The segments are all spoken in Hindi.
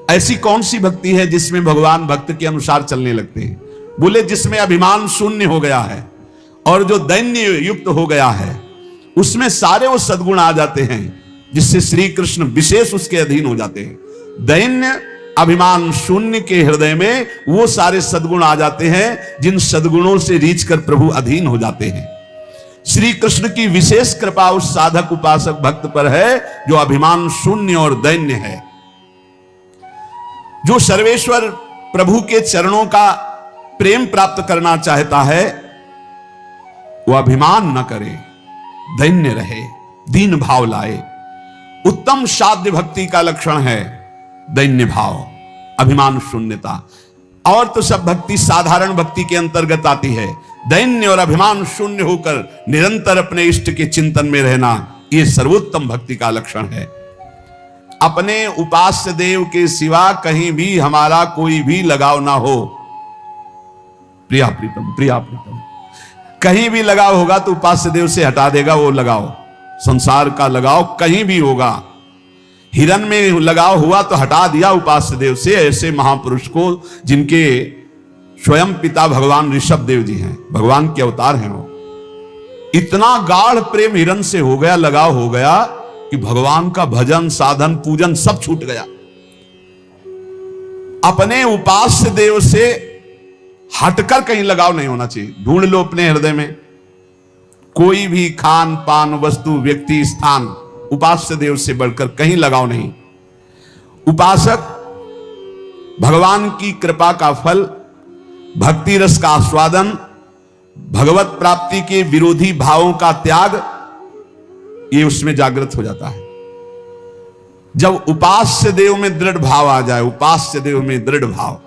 ऐसी कौन सी भक्ति है जिसमें भगवान भक्त के अनुसार चलने लगते हैं? बोले जिसमें अभिमान शून्य हो गया है और जो दैन्य युक्त हो गया है, उसमें सारे वो सद्गुण आ जाते हैं जिससे श्री कृष्ण विशेष उसके अधीन हो जाते हैं। दैन्य अभिमान शून्य के हृदय में वो सारे सद्गुण आ जाते हैं जिन सद्गुणों से रीछ कर प्रभु अधीन हो जाते हैं। श्री कृष्ण की विशेष कृपा उस साधक उपासक भक्त पर है जो अभिमान शून्य और दैन्य है, जो सर्वेश्वर प्रभु के चरणों का प्रेम प्राप्त करना चाहता है। वो अभिमान न करे, दैन्य रहे, दीन भाव लाए। उत्तम साध्य भक्ति का लक्षण है दैन्य भाव, अभिमान शून्यता। और तो सब भक्ति साधारण भक्ति के अंतर्गत आती है। दैन्य और अभिमान शून्य होकर निरंतर अपने इष्ट के चिंतन में रहना, यह सर्वोत्तम भक्ति का लक्षण है। अपने उपास्य देव के सिवा कहीं भी हमारा कोई भी लगाव ना हो। प्रिया प्रीतम, प्रिया प्रीतम, कहीं भी लगाव होगा तो उपास्य देव से हटा देगा वो लगाव। संसार का लगाव कहीं भी होगा, हिरण में लगाव हुआ तो हटा दिया उपास्य देव से। ऐसे महापुरुष को जिनके स्वयं पिता भगवान ऋषभ देव जी हैं, भगवान के अवतार हैं, वो इतना गाढ़ प्रेम हिरण से हो गया, लगाव हो गया कि भगवान का भजन साधन पूजन सब छूट गया। अपने उपास्य देव से हटकर कहीं लगाव नहीं होना चाहिए। ढूंढ लो अपने हृदय में कोई भी खान पान वस्तु व्यक्ति स्थान उपास्य देव से बढ़कर कहीं लगाव नहीं। उपासक भगवान की कृपा का फल, भक्ति रस का आस्वादन, भगवत प्राप्ति के विरोधी भावों का त्याग, ये उसमें जागृत हो जाता है। जब उपास्य देव में दृढ़ भाव आ जाए, उपास्य देव में दृढ़ भाव,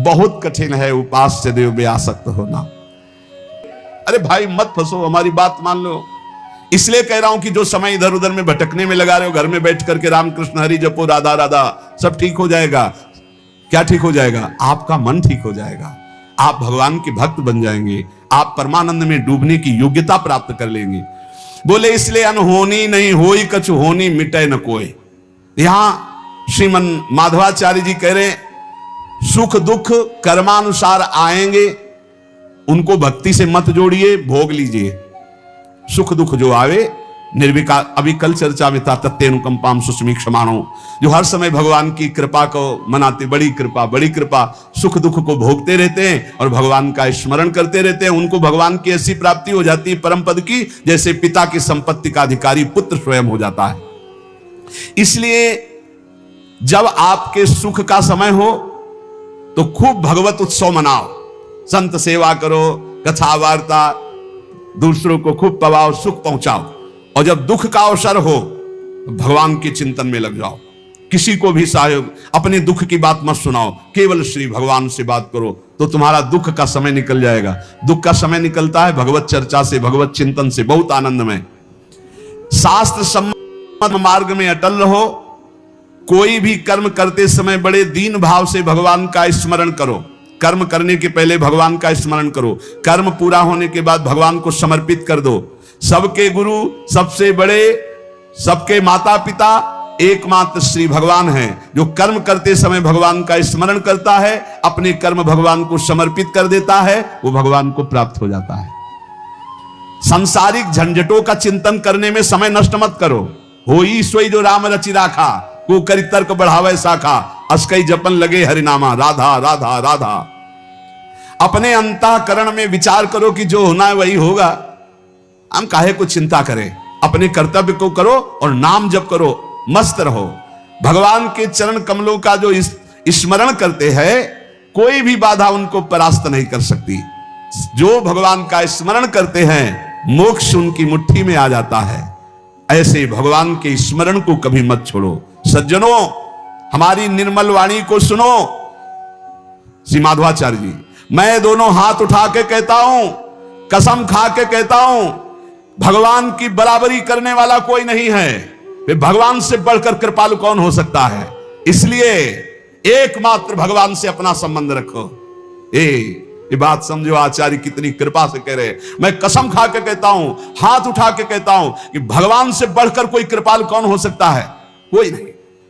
बहुत कठिन है उपास्य देव में आसक्त होना। अरे भाई मत फंसो, हमारी बात मान लो। इसलिए कह रहा हूं कि जो समय इधर उधर में भटकने में लगा रहे हो, घर में बैठ करके राम कृष्ण हरि जपो, राधा राधा, सब ठीक हो जाएगा। क्या ठीक हो जाएगा? आपका मन ठीक हो जाएगा, आप भगवान के भक्त बन जाएंगे, आप परमानंद में डूबने की योग्यता प्राप्त कर लेंगे। बोले इसलिए अनहोनी नहीं होई कछु होनी, मिटे न कोई। यहां श्रीमन माधवाचार्य जी कह रहे सुख दुख कर्मानुसार आएंगे, उनको भक्ति से मत जोड़िए, भोग लीजिए। सुख दुख जो आवे निर्विकार, अभी कल चर्चा में था तत्तेनुकंपाम सुस्मी क्षमाणो, जो हर समय भगवान की कृपा को मनाते, बड़ी कृपा बड़ी कृपा, सुख दुख को भोगते रहते हैं और भगवान का स्मरण करते रहते हैं। उनको भगवान की ऐसी प्राप्ति हो जाती है परम पद की, जैसे पिता की संपत्ति का अधिकारी पुत्र स्वयं हो जाता है। इसलिए जब आपके सुख का समय हो तो खूब भगवत उत्सव मनाओ, संत सेवा करो, कथा वार्ता, दूसरों को खूब पवाओ, सुख पहुंचाओ। और जब दुख का अवसर हो तो भगवान के चिंतन में लग जाओ। किसी को भी सहयोग, अपने दुख की बात मत सुनाओ, केवल श्री भगवान से बात करो तो तुम्हारा दुख का समय निकल जाएगा। दुख का समय निकलता है भगवत चर्चा से, भगवत चिंतन से, बहुत आनंद में। शास्त्र सम्मत मार्ग में अटल रहो। कोई भी कर्म करते समय बड़े दीन भाव से भगवान का स्मरण करो। कर्म करने के पहले भगवान का स्मरण करो, कर्म पूरा होने के बाद भगवान को समर्पित कर दो। सबके गुरु, सबसे बड़े, सबके माता पिता एकमात्र श्री भगवान हैं। जो कर्म करते समय भगवान का स्मरण करता है, अपने कर्म भगवान को समर्पित कर देता है, वो भगवान को प्राप्त हो जाता है। सांसारिक झंझटों का चिंतन करने में समय नष्ट मत करो। होई सोई जो राम रचि राखा, को करी तर्क बढ़ावे शाखा, अस्कई जपन लगे हरिनामा, राधा राधा राधा। अपने अंतःकरण में विचार करो कि जो होना है वही होगा, हम काहे को चिंता करें। अपने कर्तव्य को करो और नाम जप करो, मस्त रहो। भगवान के चरण कमलों का जो स्मरण करते हैं, कोई भी बाधा उनको परास्त नहीं कर सकती। जो भगवान का स्मरण करते हैं, मोक्ष उनकी मुट्ठी में आ जाता है। ऐसे भगवान के स्मरण को कभी मत छोड़ो। सज्जनों, हमारी निर्मल वाणी को सुनो। श्री माधवाचार्य जी, मैं दोनों हाथ उठा के कहता हूं, कसम खा के कहता हूं, भगवान की बराबरी करने वाला कोई नहीं है। वे भगवान से बढ़कर कृपालु कौन हो सकता है? इसलिए एकमात्र भगवान से अपना संबंध रखो। ये बात समझो, आचार्य कितनी कृपा से कह रहे हैं। मैं कसम खा के कहता हूं, हाथ उठा के कहता हूं कि भगवान से बढ़कर कोई कृपालु कौन हो सकता है? कोई नहीं।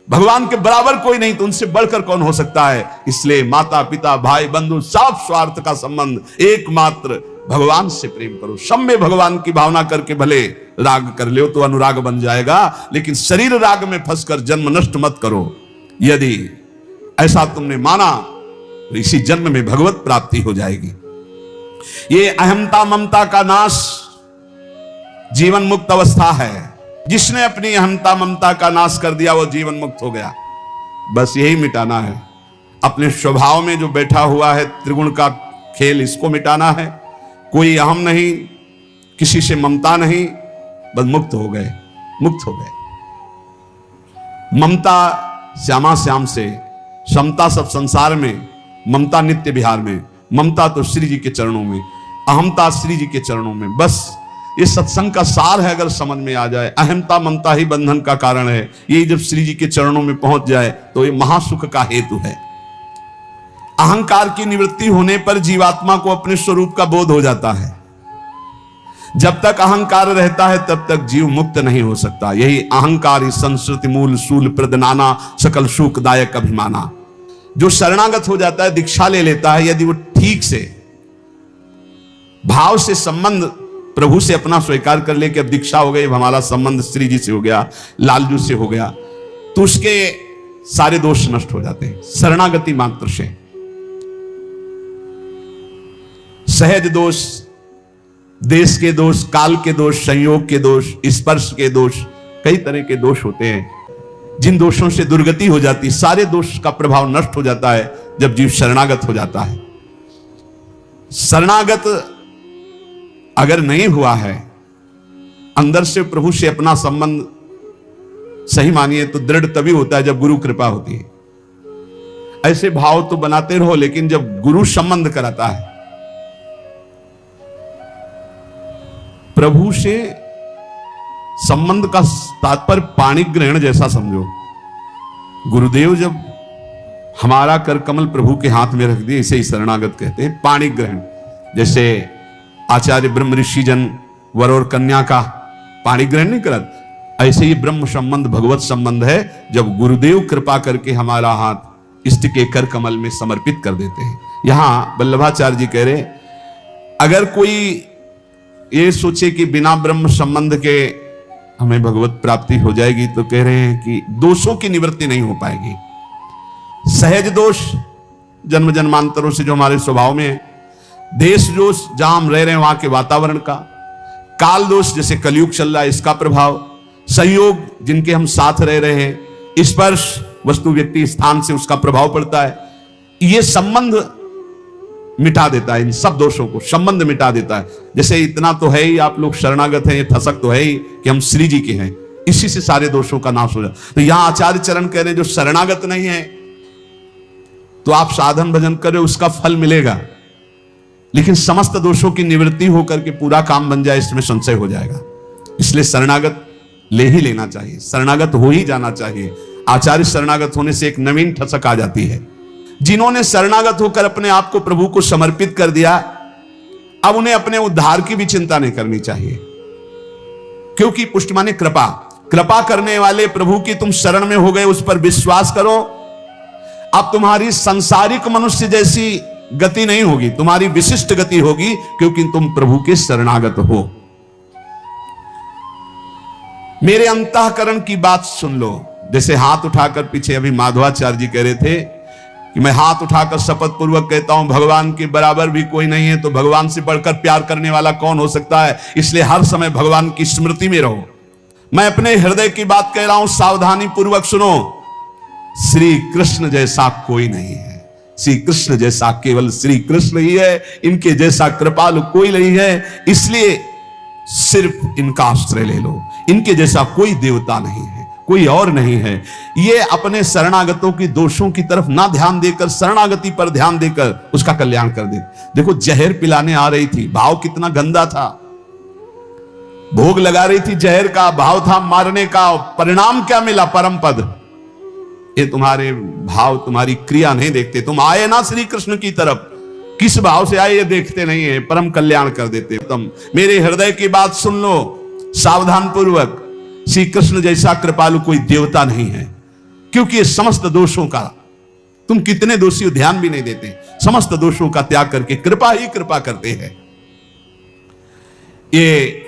भगवान के बराबर कोई नहीं, तो उनसे बढ़कर कौन हो सकता है। इसलिए माता पिता भाई बंधु साफ स्वार्थ का संबंध, एकमात्र भगवान से प्रेम करो। सब में भगवान की भावना करके भले राग कर लो तो अनुराग बन जाएगा, लेकिन शरीर राग में फंसकर जन्म नष्ट मत करो। यदि ऐसा तुमने माना तो इसी जन्म में भगवत प्राप्ति हो जाएगी। ये अहमता ममता का नाश जीवन मुक्त अवस्था है। जिसने अपनी अहमता ममता का नाश कर दिया वो जीवन मुक्त हो गया। बस यही मिटाना है। अपने स्वभाव में जो बैठा हुआ है त्रिगुण का खेल, इसको मिटाना है। कोई अहम नहीं, किसी से ममता नहीं, बस मुक्त हो गए, मुक्त हो गए। ममता श्यामा श्याम से, समता सब संसार में, ममता नित्य विहार में। ममता तो श्री जी के चरणों में, अहमता श्री जी के चरणों में। बस ये सत्संग का सार है। अगर समझ में आ जाए, अहमता ममता ही बंधन का कारण है। ये जब श्री जी के चरणों में पहुंच जाए तो ये महासुख का हेतु है। अहंकार की निवृत्ति होने पर जीवात्मा को अपने स्वरूप का बोध हो जाता है। जब तक अहंकार रहता है तब तक जीव मुक्त नहीं हो सकता। यही अहंकार संस्कृति मूल सूल प्रदनाना सकल सुखदायक अभिमाना। जो शरणागत हो जाता है, दीक्षा ले लेता है, यदि वो ठीक से भाव से संबंध प्रभु से अपना स्वीकार कर ले कि अब दीक्षा हो गई, हमारा संबंध श्री जी से हो गया, लालजू से हो गया, तो उसके सारे दोष नष्ट हो जाते हैं शरणागति मात्र से। सहज दोष, देश के दोष, काल के दोष, संयोग के दोष, स्पर्श के दोष, कई तरह के दोष होते हैं जिन दोषों से दुर्गति हो जाती। सारे दोष का प्रभाव नष्ट हो जाता है जब जीव शरणागत हो जाता है। शरणागत अगर नहीं हुआ है, अंदर से प्रभु से अपना संबंध सही मानिए तो दृढ़ तभी होता है जब गुरु कृपा होती है। ऐसे भाव तो बनाते रहो, लेकिन जब गुरु संबंध कराता है, प्रभु से संबंध का तात्पर्य पाणी ग्रहण जैसा समझो। गुरुदेव जब हमारा कर कमल प्रभु के हाथ में रख दिए, इसे ही शरणागत कहते हैं, पाणी ग्रहण। जैसे आचार्य ब्रह्म ऋषि जन वर और कन्या का पाणी ग्रहण नहीं करत, ऐसे ही ब्रह्म संबंध भगवत संबंध है जब गुरुदेव कृपा करके हमारा हाथ इष्ट के कर कमल में समर्पित कर देते हैं। यहां वल्लभाचार्य जी कह रहे, अगर कोई ये सोचे कि बिना ब्रह्म संबंध के हमें भगवत प्राप्ति हो जाएगी, तो कह रहे हैं कि दोषों की निवृत्ति नहीं हो पाएगी। सहज दोष जन्म जन्मांतरों से जो हमारे स्वभाव में है, देश दोष जहां हम रह रहे हैं वहां के वातावरण का, काल दोष जैसे कलयुग चल रहा है इसका प्रभाव, संयोग जिनके हम साथ रह रहे हैं, स्पर्श वस्तु व्यक्ति स्थान से उसका प्रभाव पड़ता है। ये संबंध मिटा देता है, इन सब दोषों को संबंध मिटा देता है। जैसे इतना तो है ही, आप लोग शरणागत हैं, ये ठसक तो है ही कि हम श्री जी के हैं, इसी से सारे दोषों का नाश हो जाता। तो यहां आचार्य चरण कह रहे हैं जो शरणागत नहीं है तो आप साधन भजन करें, उसका फल मिलेगा, लेकिन समस्त दोषों की निवृत्ति होकर के पूरा काम बन जाए, इसमें संशय हो जाएगा। इसलिए शरणागत ले ही लेना चाहिए, शरणागत हो ही जाना चाहिए। आचार्य शरणागत होने से एक नवीन ठसक आ जाती है। जिन्होंने शरणागत होकर अपने आप को प्रभु को समर्पित कर दिया, अब उन्हें अपने उद्धार की भी चिंता नहीं करनी चाहिए, क्योंकि पुष्ट माने कृपा, कृपा करने वाले प्रभु की तुम शरण में हो गए, उस पर विश्वास करो। अब तुम्हारी सांसारिक मनुष्य जैसी गति नहीं होगी, तुम्हारी विशिष्ट गति होगी, क्योंकि तुम प्रभु के शरणागत हो। मेरे अंतःकरण की बात सुन लो। जैसे हाथ उठाकर, पीछे अभी माधवाचार्य जी कह रहे थे कि मैं हाथ उठाकर शपथ पूर्वक कहता हूं भगवान के बराबर भी कोई नहीं है, तो भगवान से बढ़कर प्यार करने वाला कौन हो सकता है। इसलिए हर समय भगवान की स्मृति में रहो। मैं अपने हृदय की बात कह रहा हूं, सावधानी पूर्वक सुनो। श्री कृष्ण जैसा कोई नहीं है, श्री कृष्ण जैसा केवल श्री कृष्ण ही है, इनके जैसा कृपालु कोई नहीं है। इसलिए सिर्फ इनका आश्रय ले लो, इनके जैसा कोई देवता नहीं है, कोई और नहीं है। ये अपने शरणागतों की दोषों की तरफ ना ध्यान देकर शरणागति पर ध्यान देकर उसका कल्याण कर दे। देखो जहर पिलाने आ रही थी, भाव कितना गंदा था, भोग लगा रही थी, जहर का भाव था मारने का, परिणाम क्या मिला, परम पद। ये तुम्हारे भाव, तुम्हारी क्रिया नहीं देखते। तुम आए ना श्री कृष्ण की तरफ, किस भाव से आए ये देखते नहीं है, परम कल्याण कर देते। तुम मेरे हृदय की बात सुन लो सावधान पूर्वक। श्री कृष्ण जैसा कृपालु कोई देवता नहीं है, क्योंकि ये समस्त दोषों का, तुम कितने दोषी हो ध्यान भी नहीं देते, समस्त दोषों का त्याग करके कृपा ही कृपा करते हैं। ये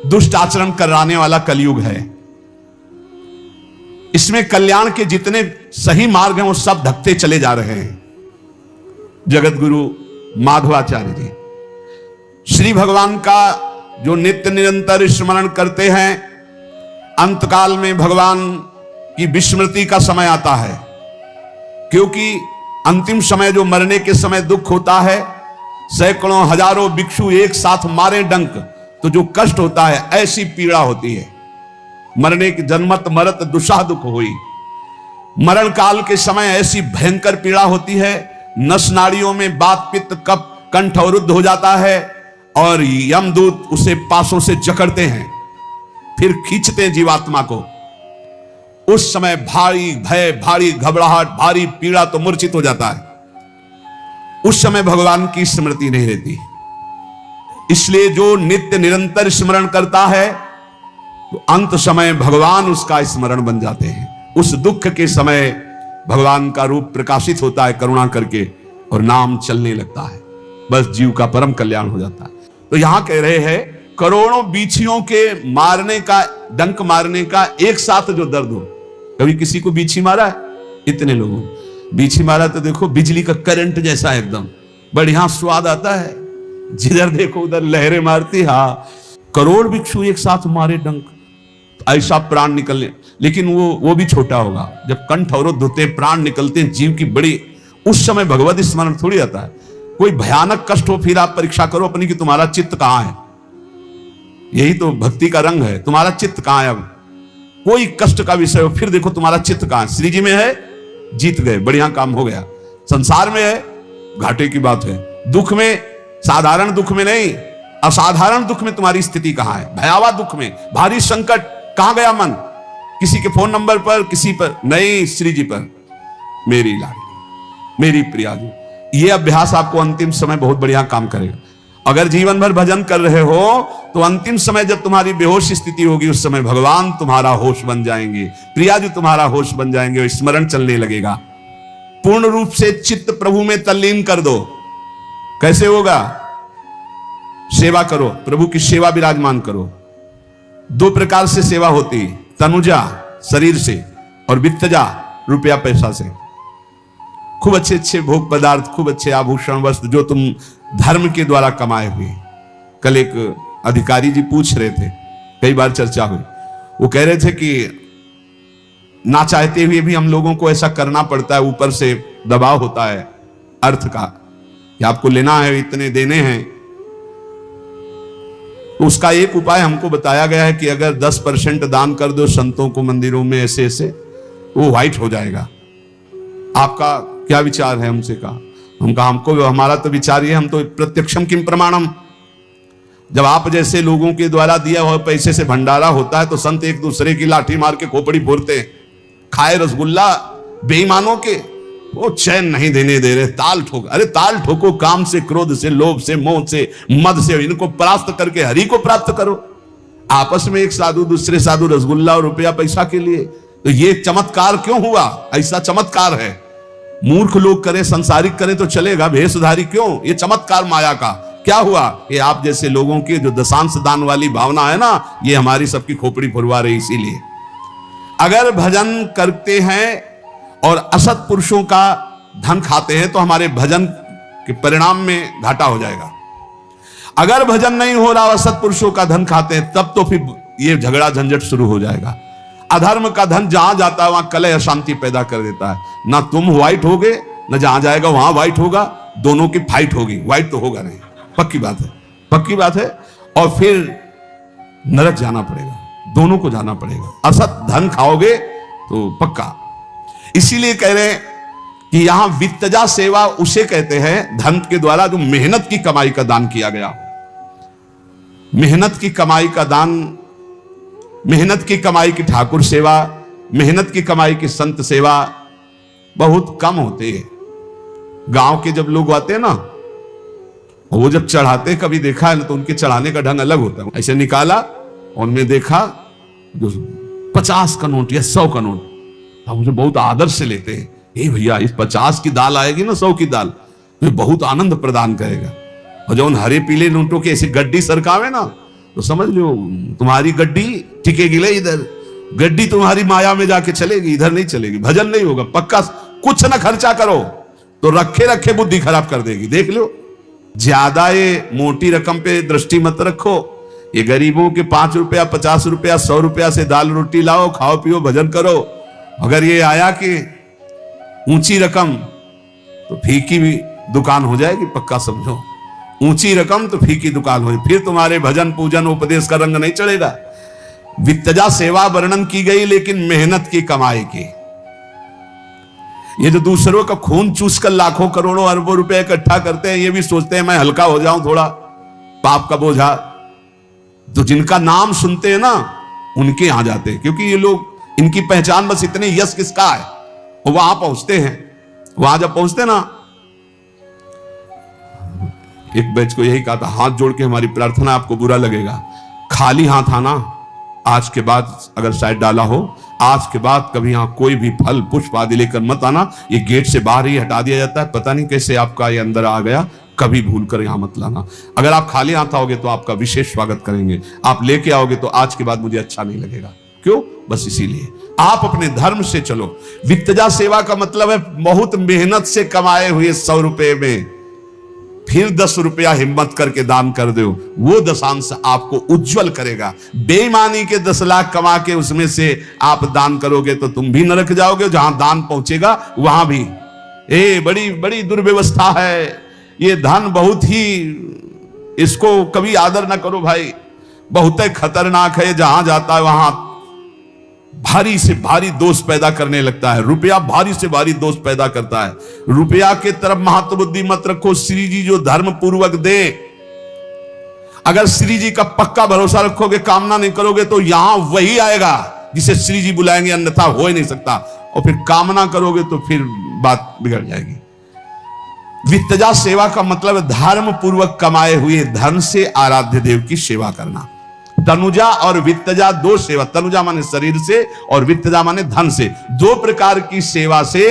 दुष्ट आचरण कराने वाला कलयुग है। इसमें कल्याण के जितने सही मार्ग हैं वो सब धकते चले जा रहे हैं। जगत गुरु माधवाचार्य जी श्री भगवान का जो नित्य निरंतर स्मरण करते हैं, अंतकाल में भगवान की विस्मृति का समय आता है, क्योंकि अंतिम समय जो मरने के समय दुख होता है, सैकड़ों हजारों भिक्षु एक साथ मारे डंक तो जो कष्ट होता है ऐसी पीड़ा होती है। मरने की जन्मत मरत दुषा दुख हुई, मरण काल के समय ऐसी भयंकर पीड़ा होती है, नस नाड़ियों में बात पित्त कफ कंठ अवरुद्ध हो जाता है और यमदूत उसे पासों से जकड़ते हैं, फिर खींचते हैं जीवात्मा को। उस समय भारी भय, भारी घबराहट, भारी पीड़ा तो मूर्छित हो जाता है। उस समय भगवान की स्मृति नहीं रहती। इसलिए जो नित्य निरंतर स्मरण करता है तो अंत समय भगवान उसका स्मरण बन जाते हैं। उस दुख के समय भगवान का रूप प्रकाशित होता है करुणा करके और नाम चलने लगता है, बस जीव का परम कल्याण हो जाता है। तो यहां कह रहे हैं करोड़ों बीछियों के मारने का, डंक मारने का एक साथ जो दर्द हो। कभी किसी को बीछी मारा है? इतने लोगों बीछी मारा तो देखो बिजली का करंट जैसा एकदम बढ़िया स्वाद आता है, जिधर देखो उधर लहरें मारती। हाँ, करोड़ भिक्षु एक साथ मारे डंक, ऐसा प्राण निकलने, लेकिन वो भी छोटा होगा जब कंठ अवरुद्ध होते, प्राण निकलते हैं जीव की बड़ी, उस समय भगवत स्मरण थोड़ी आता है। कोई भयानक कष्ट हो फिर आप परीक्षा करो अपनी कि तुम्हारा चित्त कहां है। यही तो भक्ति का रंग है, तुम्हारा चित्त कहां है। अब कोई कष्ट का विषय हो फिर देखो तुम्हारा चित्त कहां है। श्री जी में है, जीत गए, बढ़िया काम हो गया। संसार में है, घाटे की बात है। दुख में, साधारण दुख में नहीं, असाधारण दुख में तुम्हारी स्थिति कहां है। भयावह दुख में, भारी संकट, कहां गया मन? किसी के फोन नंबर पर, किसी पर नहीं, श्री जी पर, मेरी लाडली, मेरी प्रिया जी। यह अभ्यास आपको अंतिम समय बहुत बढ़िया काम करेगा। अगर जीवन भर भजन कर रहे हो तो अंतिम समय जब तुम्हारी बेहोश स्थिति होगी उस समय भगवान तुम्हारा होश बन जाएंगे, प्रिया जी तुम्हारा होश बन जाएंगे और स्मरण चलने लगेगा। पूर्ण रूप से चित्त प्रभु में तल्लीन कर दो। कैसे होगा? सेवा करो, प्रभु की सेवा विराजमान करो। दो प्रकार से सेवा होती, तनुजा शरीर से और वित्तजा रुपया पैसा से। खूब अच्छे अच्छे भोग पदार्थ, खूब अच्छे आभूषण वस्त्र जो तुम धर्म के द्वारा कमाए हुए। कल एक अधिकारी जी पूछ रहे थे, कई बार चर्चा हुई, वो कह रहे थे कि ना चाहते हुए भी हम लोगों को ऐसा करना पड़ता है, ऊपर से दबाव होता है अर्थ का कि आपको लेना है, इतने देने हैं। तो उसका एक उपाय हमको बताया गया है कि अगर 10% दान कर दो संतों को मंदिरों में ऐसे ऐसे, वो व्हाइट हो जाएगा। आपका क्या विचार है? हमसे कहा, हम कहा हमको, हमारा तो विचार ये, हम तो प्रत्यक्षम किम प्रमाणम। जब आप जैसे लोगों के द्वारा दिया हुआ पैसे से भंडारा होता है तो संत एक दूसरे की लाठी मार के खोपड़ी फोड़ते हैं। खाए रसगुल्ला बेईमानों के, वो चैन नहीं देने दे रहे, ताल ठोक। अरे ताल ठोको, काम से, क्रोध से, लोभ से, मोह से, मद से, इनको परास्त करके हरि को प्राप्त करो। आपस में एक साधु दूसरे साधु रसगुल्ला और रुपया पैसा के लिए, तो ये चमत्कार क्यों हुआ? ऐसा चमत्कार है। मूर्ख लोग करें, संसारिक करें तो चलेगा, भेषधारी क्यों? ये चमत्कार माया का। क्या हुआ? ये आप जैसे लोगों के जो दशांश दान वाली भावना है ना, ये हमारी सबकी खोपड़ी फुरवा रही। इसीलिए अगर भजन करते हैं और असत पुरुषों का धन खाते हैं तो हमारे भजन के परिणाम में घाटा हो जाएगा। अगर भजन नहीं हो रहा, असत पुरुषों का धन खाते हैं, तब तो फिर ये झगड़ा झंझट शुरू हो जाएगा। अधर्म का धन जहां जाता है वहां कलह अशांति पैदा कर देता है। ना तुम व्हाइट होगे, ना जहां जाएगा वहां व्हाइट होगा, दोनों की फाइट होगी। व्हाइट तो होगा नहीं, पक्की बात है, पक्की बात है। और फिर नरक जाना पड़ेगा, दोनों को जाना पड़ेगा। असत धन खाओगे तो पक्का। इसीलिए कह रहे हैं कि यहां वित्तजा सेवा उसे कहते हैं धन के द्वारा जो मेहनत की कमाई का दान किया गया। मेहनत की कमाई का दान, मेहनत की कमाई की ठाकुर सेवा, मेहनत की कमाई की संत सेवा बहुत कम होते हैं। गांव के जब लोग आते हैं ना, वो जब चढ़ाते, कभी देखा है ना, तो उनके चढ़ाने का ढंग अलग होता है। ऐसे निकाला, उनमें देखा 50 का नोट या 100 का नोट, हम उसे बहुत आदर से लेते हैं। ए भैया, इस 50 की दाल आएगी ना 100 की दाल, तो बहुत आनंद प्रदान करेगा। और जब उन हरे पीले नोटों की ऐसी गड्डी सरकावे ना, तो समझ लो तुम्हारी गड्डी टिकेगी ले, इधर गड्डी तुम्हारी माया में जाके चलेगी, इधर नहीं चलेगी, भजन नहीं होगा पक्का। कुछ ना खर्चा करो तो रखे रखे बुद्धि खराब कर देगी। देख लो, ज्यादा ये मोटी रकम पे दृष्टि मत रखो। ये गरीबों के 5 रुपया 50 रुपया 100 रुपया से दाल रोटी लाओ, खाओ पियो भजन करो। अगर ये आया कि ऊंची रकम, तो फीकी भी दुकान हो जाएगी, पक्का समझो। ऊंची रकम तो फीकी दुकान हो, फिर तुम्हारे भजन पूजन उपदेश का रंग नहीं चढ़ेगा। वित्तजा सेवा वर्णन की गई, लेकिन मेहनत की कमाई की। ये जो दूसरों का खून चूसकर लाखों करोड़ों अरबों रुपए इकट्ठा करते हैं, ये भी सोचते हैं मैं हल्का हो जाऊं थोड़ा पाप का बोझा, तो जिनका नाम सुनते हैं ना उनके यहां जाते हैं, क्योंकि ये लोग, इनकी पहचान बस इतने यश किसका है, वो वहां पहुंचते हैं। वहां जब पहुंचते ना, एक बैच को यही कहा था, हाथ जोड़ के हमारी प्रार्थना, आपको बुरा लगेगा, खाली हाथ आना, आज के बाद अगर शायद डाला हो, आज के बाद कभी यहां कोई भी फल पुष्प आदि लेकर मत आना। ये गेट से बाहर ही हटा दिया जाता है, पता नहीं कैसे आपका ये अंदर आ गया, कभी भूल कर यहां मत लाना। अगर आप खाली हाथ आओगे तो आपका विशेष स्वागत करेंगे, आप लेके आओगे तो आज के बाद मुझे अच्छा नहीं लगेगा। क्यों? बस इसीलिए आप अपने धर्म से चलो। वित्तजा सेवा का मतलब है बहुत मेहनत से कमाए हुए 100 रुपए में फिर 10 रुपया हिम्मत करके दान कर दो, वो दशांश आपको उज्जवल करेगा। बेईमानी के 10 लाख कमा के उसमें से आप दान करोगे तो तुम भी नरक जाओगे, जहां दान पहुंचेगा वहां भी। बड़ी बड़ी दुर्व्यवस्था है ये धन, बहुत ही, इसको कभी आदर ना करो भाई, बहुत ही खतरनाक है। जहां जाता है वहां भारी से भारी दोष पैदा करने लगता है। रुपया भारी से भारी दोष पैदा करता है। रुपया के तरफ महत्व बुद्धि मत रखो। श्री जी जो धर्म पूर्वक दे, अगर श्री जी का पक्का भरोसा रखोगे, कामना नहीं करोगे, तो यहां वही आएगा जिसे श्री जी बुलाएंगे, अन्यथा हो ही नहीं सकता। और फिर कामना करोगे तो फिर बात बिगड़ जाएगी। वित्तजा सेवा का मतलब है धर्म पूर्वक कमाए हुए धन से आराध्य देव की सेवा करना। तनुजा और वित्तजा दो सेवा, तनुजा माने शरीर से और वित्तजा माने धन से, दो प्रकार की सेवा से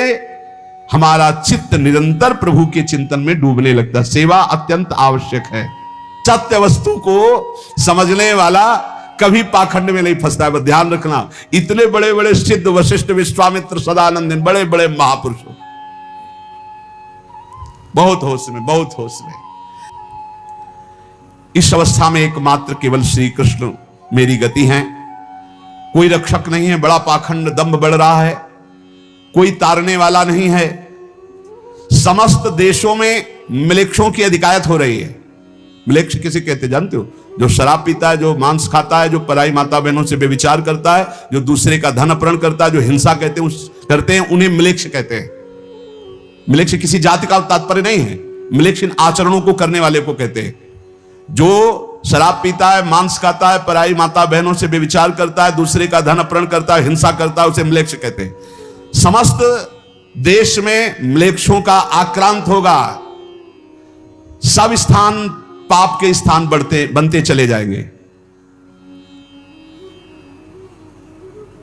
हमारा चित्त निरंतर प्रभु के चिंतन में डूबने लगता है। सेवा अत्यंत आवश्यक है। सत्य वस्तु को समझने वाला कभी पाखंड में नहीं फंसता है। ध्यान रखना, इतने बड़े बड़े सिद्ध वशिष्ठ विश्वामित्र सदानंद बड़े बड़े महापुरुष, बहुत होश में, बहुत होश में। इस अवस्था में एकमात्र केवल श्री कृष्ण मेरी गति है, कोई रक्षक नहीं है। बड़ा पाखंड दंभ बढ़ रहा है, कोई तारने वाला नहीं है। समस्त देशों में म्लेच्छों की अधिकायत हो रही है। म्लेच्छ किसे कहते जानते हो? जो शराब पीता है, जो मांस खाता है, जो पराई माता बहनों से व्यभिचार करता है, जो दूसरे का धन अपहरण करता है, जो हिंसा करते हैं, उन्हें म्लेच्छ कहते हैं। म्लेच्छ किसी जाति का तात्पर्य नहीं है, म्लेच्छ इन आचरणों को करने वाले को कहते हैं। जो शराब पीता है, मांस खाता है, पराई माता बहनों से व्यभिचार करता है, दूसरे का धन अपहरण करता है, हिंसा करता है, उसे म्लेच्छ कहते हैं। समस्त देश में म्लेच्छों का आक्रांत होगा। सब स्थान पाप के स्थान बनते चले जाएंगे।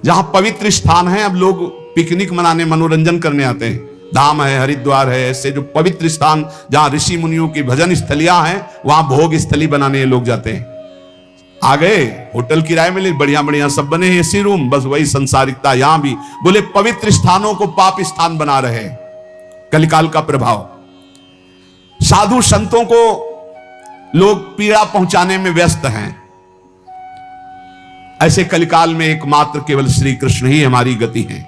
जहां पवित्र स्थान है, अब लोग पिकनिक मनाने, मनोरंजन करने आते हैं। धाम है, हरिद्वार है, ऐसे जो पवित्र स्थान जहां ऋषि मुनियों की भजन स्थलियां हैं, वहां भोग स्थली बनाने लोग जाते हैं। आ गए, होटल किराए में ले, बढ़िया बढ़िया सब बने, एसी रूम, बस वही संसारिकता। यहां भी बोले पवित्र स्थानों को पाप स्थान बना रहे हैं। कलिकाल का प्रभाव। साधु संतों को लोग पीड़ा पहुंचाने में व्यस्त हैं। ऐसे कलिकाल में एकमात्र केवल श्री कृष्ण ही हमारी गति है।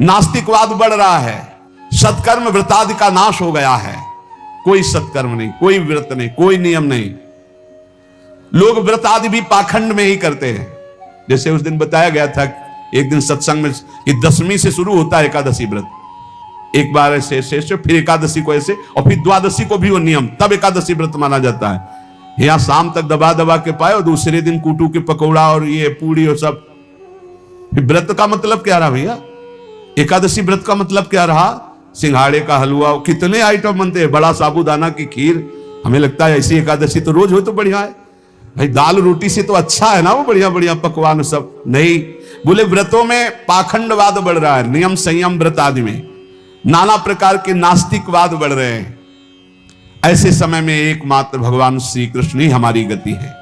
नास्तिकवाद बढ़ रहा है, सत्कर्म व्रतादि का नाश हो गया है। कोई सत्कर्म नहीं, कोई व्रत नहीं, कोई नियम नहीं। लोग व्रत आदि भी पाखंड में ही करते हैं। जैसे उस दिन बताया गया था एक दिन सत्संग में कि 10वीं से शुरू होता है एकादशी व्रत। एक बार ऐसे फिर एकादशी को ऐसे, और फिर द्वादशी को भी वो नियम, तब एकादशी व्रत माना जाता है। यहां शाम तक दबा दबा के पाए और दूसरे दिन कूटू के पकौड़ा और ये पूड़ी और सब। व्रत का मतलब क्या रहा भैया? एकादशी व्रत का मतलब क्या रहा? सिंघाड़े का हलवा, कितने आइटम बनते हैं, बड़ा साबूदाना की खीर। हमें लगता है ऐसी एकादशी तो रोज हो तो बढ़िया है भाई। दाल रोटी से तो अच्छा है ना वो बढ़िया बढ़िया पकवान सब। नहीं, बोले व्रतों में पाखंडवाद बढ़ रहा है, नियम संयम व्रत आदि में नाना प्रकार के नास्तिकवाद बढ़ रहे हैं। ऐसे समय में एकमात्र भगवान श्री कृष्ण ही हमारी गति है।